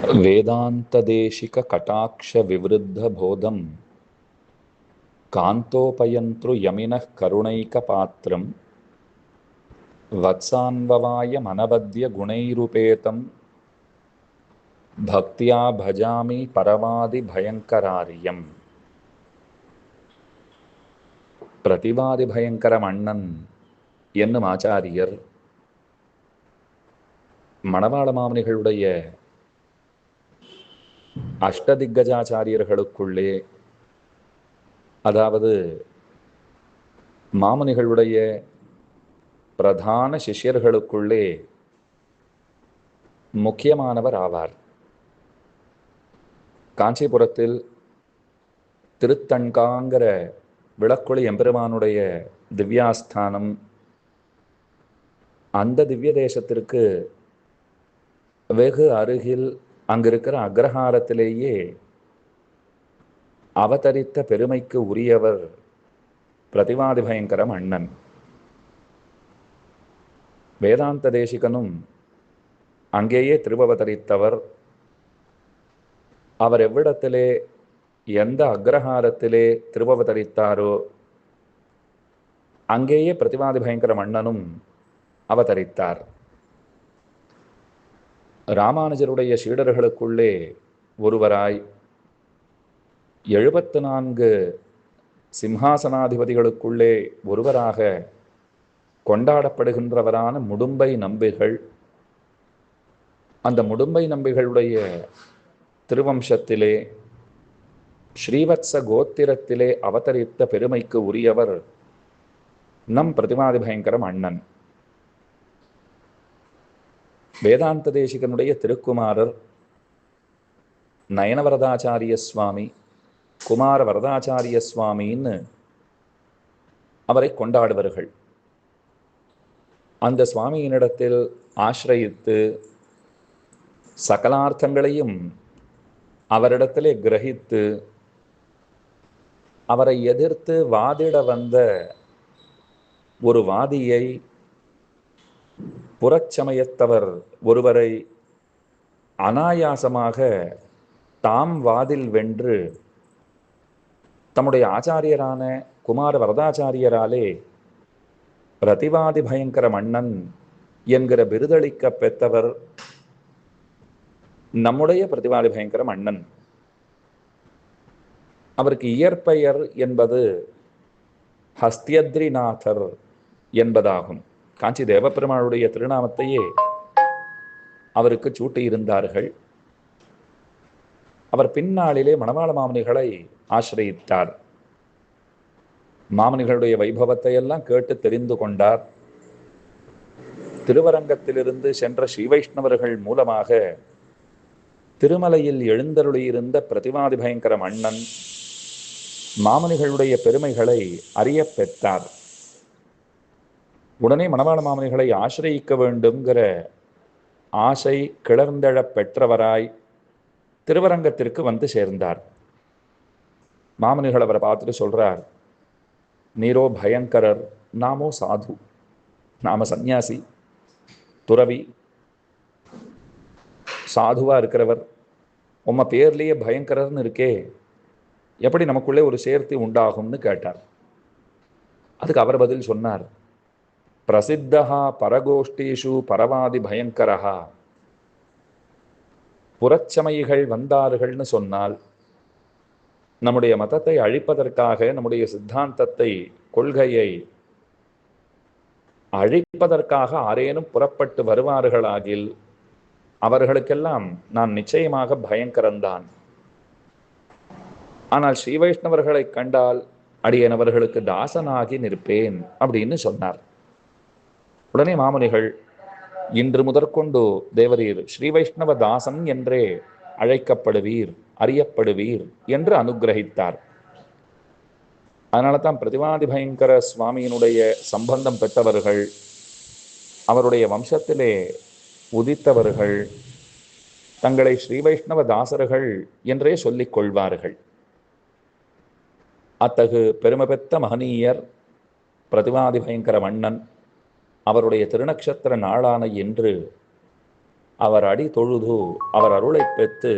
वेदान्तदेशिककटाक्षविवृद्धबोधं कान्तोपयन्तृ यमिनः करुणैकपात्रं वत्सान्ववायमनबद्यगुणैरुपेतं भक्त्या भजामि பரவாதிபயங்கராரியம். பிரதிவாதிபயங்கர மன்னன் என்னும் ஆச்சாரியர் மணவாள மாமுனிகளுடைய அஷ்டதிக்கஜாச்சாரியர்களுக்குள்ளே, அதாவது மாமுனிகளுடைய பிரதான சிஷ்யர்களுக்குள்ளே முக்கியமானவர் ஆவார். காஞ்சிபுரத்தில் திருத்தண்காங்கிற விளக்குழி எம்பெருமானுடைய திவ்யாஸ்தானம், அந்த திவ்ய தேசத்திற்கு வெகு அருகில் அங்கிருக்கிற அக்ரஹாரத்திலேயே அவதரித்த பெருமைக்கு உரியவர் பிரதிவாதிபயங்கர மன்னன். வேதாந்த தேசிகனும் அங்கேயே திருவவதரித்தவர். அவர் எவ்விடத்திலே, எந்த அக்ரஹாரத்திலே திருவவதரித்தாரோ அங்கேயே பிரதிவாதிபயங்கர மன்னனும் அவதரித்தார். ராமானுஜருடைய சீடர்களுக்குள்ளே ஒருவராய் 74 சிம்ஹாசனாதிபதிகளுக்குள்ளே ஒருவராக கொண்டாடப்படுகின்றவரான முடும்பை நம்பிகள், அந்த முடும்பை நம்பிகளுடைய திருவம்சத்திலே ஸ்ரீவத்ச கோத்திரத்திலே அவதரித்த பெருமைக்கு உரியவர் நம் பிரதிவாதிபயங்கர மன்னன். வேதாந்த தேசிகனுடைய திருக்குமாரர் நயனவரதாச்சாரிய சுவாமி, குமார வரதாச்சாரிய சுவாமின்னு அவரை கொண்டாடுவார்கள். அந்த சுவாமியினிடத்தில் ஆசிரயித்து சகலார்த்தங்களையும் அவரிடத்திலே கிரகித்து அவரை எதிர்த்து வாதிட வந்த ஒரு வாதியை, புறச்சமயத்தவர் ஒருவரை அனாயாசமாக தாம் வாதில் வென்று தம்முடைய ஆச்சாரியரான குமார வரதாச்சாரியராலே பிரதிவாதி பயங்கர மன்னன் என்கிற விருதளிக்க பெற்றவர் நம்முடைய பிரதிவாதி பயங்கர மன்னன். அவருக்கு இயற்பெயர் என்பது ஹஸ்தியத்ரிநாதர் என்பதாகும். காஞ்சி தேவப்பெருமாளுடைய திருநாமத்தையே அவருக்கு சூட்டியிருந்தார்கள். அவர் பின்னாளிலே மணவாள மாமுனிகளை ஆசிரயித்தார். மாமுனிகளுடைய வைபவத்தை எல்லாம் கேட்டு தெரிந்து கொண்டார். திருவரங்கத்திலிருந்து சென்ற ஸ்ரீவைஷ்ணவர்கள் மூலமாக திருமலையில் எழுந்தருளியிருந்த பிரதிவாதி பயங்கர மன்னன் மாமுனிகளுடைய பெருமைகளை அறிய பெற்றார். உடனே மணவாள மாமுனிகளை ஆசிரயிக்க வேண்டும்ங்கிற ஆசை கிளர்ந்தெழ பெற்றவராய் திருவரங்கத்திற்கு வந்து சேர்ந்தார். மாமுனிகள் அவரை பார்த்துட்டு சொல்றார், நீரோ பயங்கரர், நாமோ சாது, நாம சந்நியாசி, துறவி, சாதுவா இருக்கிறவர், உம்ம பேர்லேயே பயங்கரர்னு இருக்கே, எப்படி நமக்குள்ளே ஒரு சேர்த்தி உண்டாகும்னு கேட்டார். அதுக்கு அவர் பதில் சொன்னார், பிரசித்தஹா பரகோஷ்டீஷு பரவாதி பயங்கரஹா. புறச்சமயிகள் வந்தார்கள்னு சொன்னால் நம்முடைய மதத்தை அழிப்பதற்காக, நம்முடைய சித்தாந்தத்தை, கொள்கையை அழிப்பதற்காக ஆரேனும் புறப்பட்டு வருவார்களாகில் அவர்களுக்கெல்லாம் நான் நிச்சயமாக பயங்கரன்தான். ஆனால் ஸ்ரீ வைஷ்ணவர்களை கண்டால் அடியேன் அவர்களுக்கு தாசனாகி நிற்பேன் அப்படின்னு சொன்னார். உடனே மாமுனிகள், இன்று முதற்கொண்டு தேவரீர் ஸ்ரீ வைஷ்ணவ தாசன் என்றே அழைக்கப்படுவீர், அறியப்படுவீர் என்று அனுகிரகித்தார். அதனால தான் பிரதிவாதி பயங்கர சுவாமியினுடைய சம்பந்தம் பெற்றவர்கள், அவருடைய வம்சத்திலே உதித்தவர்கள் தங்களை ஸ்ரீ வைஷ்ணவ தாசர்கள் என்றே சொல்லிக் கொள்வார்கள். அத்தகு பெருமை பெற்ற மகனீயர் பிரதிவாதி பயங்கர மன்னன் அவருடைய திருநக்ஷத்திர நாளான என்று அவர் அடி தொழுது அவர் அருளை பெற்று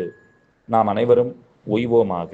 நாம் அனைவரும் உய்வோமாக.